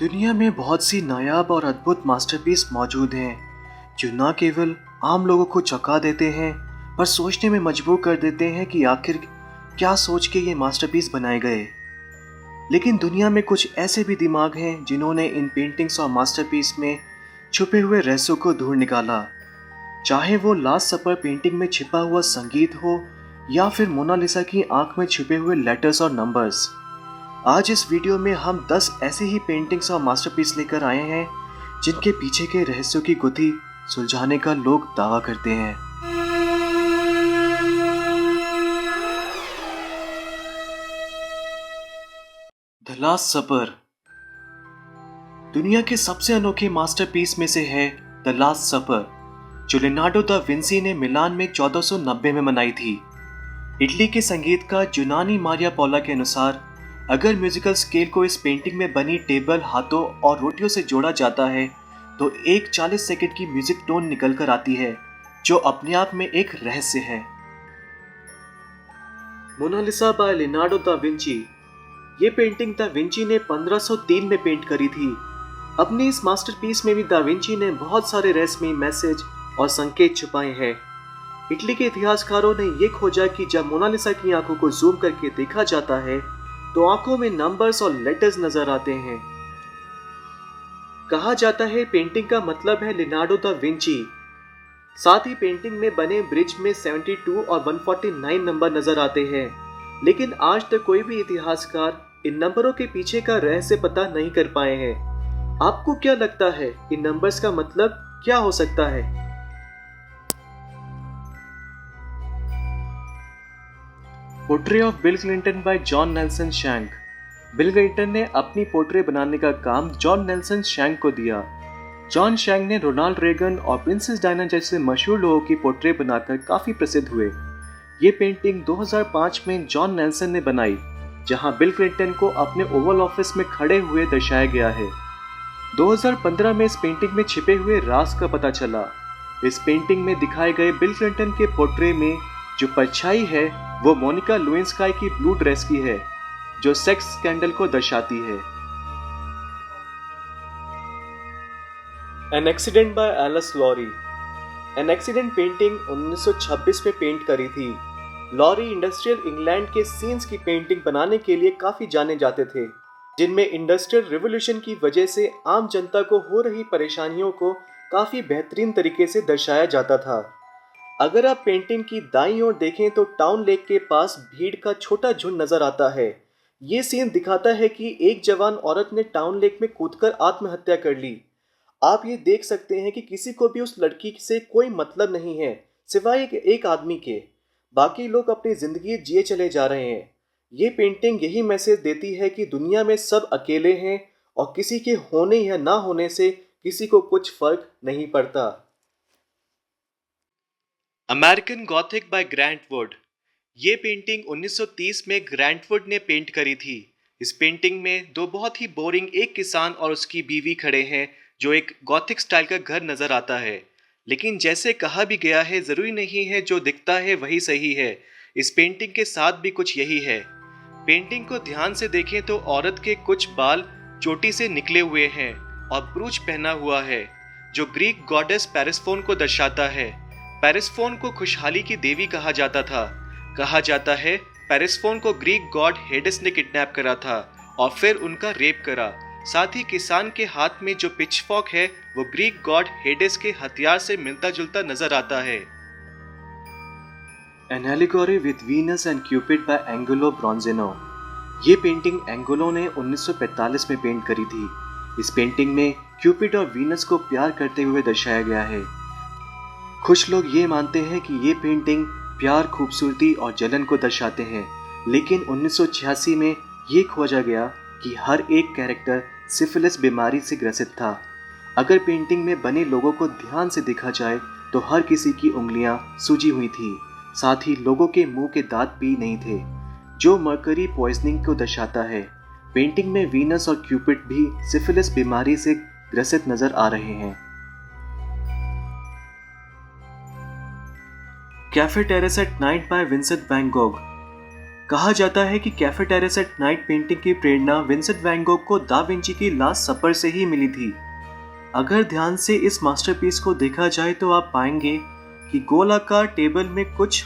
दुनिया में बहुत सी नायाब और अद्भुत मास्टरपीस मौजूद हैं जो न केवल आम लोगों को चौंका देते हैं पर सोचने में मजबूर कर देते हैं कि आखिर क्या सोच के ये मास्टरपीस बनाए गए। लेकिन दुनिया में कुछ ऐसे भी दिमाग हैं जिन्होंने इन पेंटिंग्स और मास्टरपीस में छुपे हुए रहस्यों को ढूंढ निकाला। चाहे वो लास्ट सपर पेंटिंग में छिपा हुआ संगीत हो या फिर मोनालिसा की आंख में छुपे हुए लेटर्स और नंबर्स। आज इस वीडियो में हम 10 ऐसे ही पेंटिंग्स और मास्टरपीस लेकर आए हैं जिनके पीछे के रहस्यों की गुत्थी सुलझाने का लोग दावा करते हैं। द लास्ट सपर दुनिया के सबसे अनोखे मास्टरपीस में से है द लास्ट सपर, जो लियोनार्डो दा विंसी ने मिलान में 1490 में बनाई थी। इटली के संगीतकार यूनानी मारिया पौला के अनुसार अगर म्यूजिकल स्केल को इस पेंटिंग में बनी टेबल, हाथों और रोटियों से जोड़ा जाता है तो एक 40 सेकंड की म्यूजिक टोन निकल कर आती है जो अपने आप में एक रहस्य है। Mona Lisa by Leonardo da Vinci. ये पेंटिंग दा विंची ने 1503 में पेंट करी थी। अपनी इस मास्टरपीस में भी दा विंची ने बहुत सारे रहस्यमयी मैसेज और संकेत छुपाए हैं। इटली के इतिहासकारों ने यह खोजा कि जब मोनालिसा की आंखों को जूम करके देखा जाता है तो आंखों में नंबर्स और लेटर्स नजर आते हैं। कहा जाता है पेंटिंग का मतलब है लियोनार्डो दा विंची। साथ ही पेंटिंग में बने ब्रिज में 72 और 149 नंबर नजर आते हैं, लेकिन आज तक कोई भी इतिहासकार इन नंबरों के पीछे का रहस्य पता नहीं कर पाए हैं। आपको क्या लगता है इन नंबर्स का मतलब क्या हो सकता है? Portrait of bill Clinton bye John Nelson shank. Bill Clinton ने अपनी पोर्ट्रेट बनाने का काम जॉन नेल्सन शैंक को दिया। जॉन शैंक ने रोनाल्ड रेगन और प्रिंसेस डायना जैसे मशहूर लोगों की पोर्ट्रेट बनाकर काफी प्रसिद्ध हुए। ये पेंटिंग 2005 में जॉन नेल्सन ने बनाई, जहां बिल क्लिंटन को अपने ओवल ऑफिस में खड़े हुए दर्शाया गया है। 2015 में इस पेंटिंग में छिपे हुए राज का पता चला। इस पेंटिंग में दिखाए गए बिल क्लिंटन के पोर्ट्रेट में जो परछाई है वो मोनिका लुइंस्काई की ब्लू ड्रेस की है, जो सेक्स स्कैंडल को दर्शाती है। An accident by Alice Lowry. An accident painting 1926 में पेंट करी थी। लॉरी इंडस्ट्रियल इंग्लैंड के सीन्स की पेंटिंग बनाने के लिए काफी जाने जाते थे, जिनमें इंडस्ट्रियल रिवॉल्यूशन की वजह से आम जनता को हो रही परेशानियों को काफी बेहतरीन तरीके से दर्शाया जाता था। अगर आप पेंटिंग की दाईं ओर देखें तो टाउन लेक के पास भीड़ का छोटा झुंड नजर आता है। ये सीन दिखाता है कि एक जवान औरत ने टाउन लेक में कूदकर आत्महत्या कर ली। आप ये देख सकते हैं कि किसी को भी उस लड़की से कोई मतलब नहीं है सिवाय एक आदमी के। बाकी लोग अपनी जिंदगी जिए चले जा रहे हैं। ये पेंटिंग यही मैसेज देती है कि दुनिया में सब अकेले हैं और किसी के होने या ना होने से किसी को कुछ फर्क नहीं पड़ता। American Gothic bye grant would. ये पेंटिंग 1930 में ग्रांट वुड ने पेंट करी थी। इस पेंटिंग में दो बहुत ही बोरिंग एक किसान और उसकी बीवी खड़े हैं जो एक गॉथिक स्टाइल का घर नजर आता है। लेकिन जैसे कहा भी गया है, जरूरी नहीं है जो दिखता है वही सही है। इस पेंटिंग के साथ भी कुछ यही है। पेंटिंग को ध्यान से देखें तो औरत के कुछ बाल चोटी से निकले हुए हैं और ब्रूच पहना हुआ है, जो ग्रीक गॉडेस पेरिस्फोन को दर्शाता है। पेरिस्फोन को खुशहाली की देवी कहा जाता था। कहा जाता है पेरिस्फोन को ग्रीक गॉड हेडिस ने किडनैप करा था और फिर उनका रेप करा। साथ ही किसान के हाथ में जो पिचफॉर्क है वो ग्रीक गॉड हेडिस के हथियार से मिलता जुलता नजर आता है। An allegory with Venus and Cupid by एंगुलो ब्रोंजिनो। ये पेंटिंग एंगुलो ने 1945 में पेंट करी थी। इस पेंटिंग में क्यूपिड और वीनस को प्यार करते हुए दर्शाया गया है। कुछ लोग ये मानते हैं कि ये पेंटिंग प्यार, खूबसूरती और जलन को दर्शाते हैं, लेकिन 1986 में ये खोजा गया कि हर एक कैरेक्टर सिफिलिस बीमारी से ग्रसित था। अगर पेंटिंग में बने लोगों को ध्यान से देखा जाए तो हर किसी की उंगलियां सूजी हुई थी। साथ ही लोगों के मुंह के दांत भी नहीं थे, जो मर्करी पॉइजनिंग को दर्शाता है। पेंटिंग में वीनस और क्यूपिड भी सिफिलिस बीमारी से ग्रसित नजर आ रहे हैं। Cafe terrace at night by Vincent van Gogh. कहा जाता है कि cafe terrace at night painting की प्रेरणा विंसेंट वैन गॉग को दा विंची की लास्ट सपर से ही मिली थी। अगर ध्यान से इस मास्टरपीस को देखा जाए तो आप पाएंगे कि गोलाकार टेबल में कुछ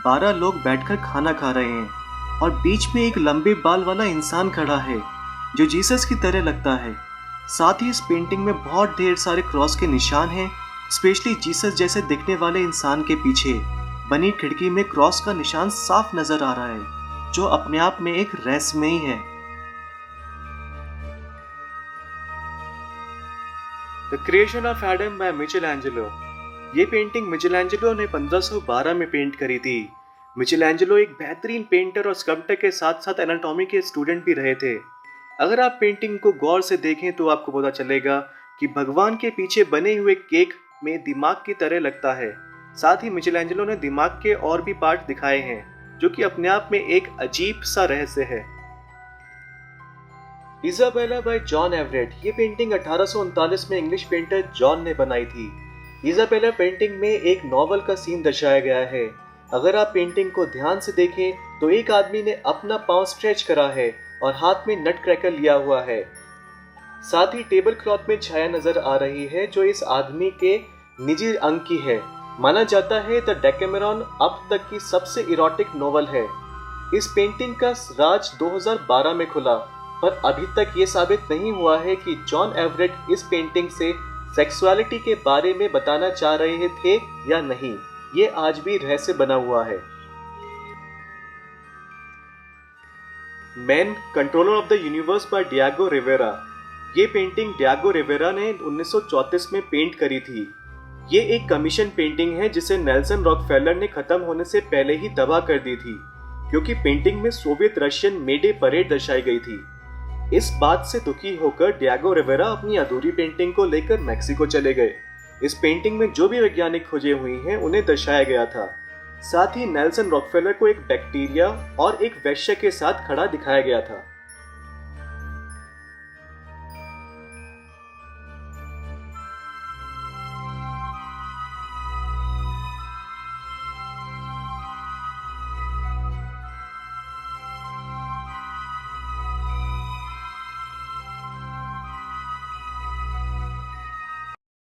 12 लोग बैठकर खाना खा रहे हैं और बीच में एक लंबे बाल वाला इंसान खड़ा है जो जीसस की तरह लगता है। साथ ही इस पेंटिंग में बहुत ढेर सारे क्रॉस के निशान हैं, स्पेशली जीसस जैसे दिखने वाले इंसान के पीछे बनी खिड़की में क्रॉस का निशान साफ नजर आ रहा है, जो अपने आप में एक रहस्यमयी है। The creation of Adam by Michelangelo. ये पेंटिंग मिचेलैंजेलो ने 1512 में पेंट करी थी। मिचेलैंजेलो एक बेहतरीन पेंटर और स्कल्पटर के साथ साथ एनाटॉमी के स्टूडेंट भी रहे थे। अगर आप पेंटिंग को गौर से देखें तो आपको पता चलेगा कि भगवान के पीछे बने हुए केक में दिमाग की तरह लगता है। साथ ही मिचेलैंजेलो ने दिमाग के और भी पार्ट दिखाए हैं, जो कि अपने आप में एक अजीब सा रहस्य है। Isabella by John Everett. ये पेंटिंग 1839 में इंग्लिश पेंटर जॉन ने बनाई थी। इजाबेला पेंटिंग में एक नॉवल का सीन दर्शाया गया है। अगर आप पेंटिंग को ध्यान से देखें तो एक आदमी ने अपना पांव स्ट्रेच करा है और हाथ में नट क्रैकर लिया हुआ है। साथ ही टेबल क्लॉथ में छाया नजर आ रही है, जो इस आदमी के निजी अंग की है। माना जाता है द डेकेमेरॉन अब तक की सबसे इरोटिक नोवेल है। इस पेंटिंग का राज 2012 में खुला, पर अभी तक ये साबित नहीं हुआ है कि जॉन एवरेट इस पेंटिंग से सेक्सुअलिटी के बारे में बताना चाह रहे थे या नहीं। ये आज भी रहस्य बना हुआ है। Man controller of the universe by Diego Rivera. ये पेंटिंग डिएगो रिवेरा ने 1934 में पेंट करी थी। ये एक कमीशन पेंटिंग है जिसे नेल्सन रॉकफेलर ने खत्म होने से पहले ही तबाह कर दी थी, क्योंकि पेंटिंग में सोवियत रशियन मेडे परेड दर्शाई गई थी। इस बात से दुखी होकर डिएगो रिवेरा अपनी अधूरी पेंटिंग को लेकर मैक्सिको चले गए। इस पेंटिंग में जो भी वैज्ञानिक खोजें हुई हैं उन्हें दर्शाया गया था। साथ ही नेल्सन रॉकफेलर को एक बैक्टीरिया और एक वैश्य के साथ खड़ा दिखाया गया था।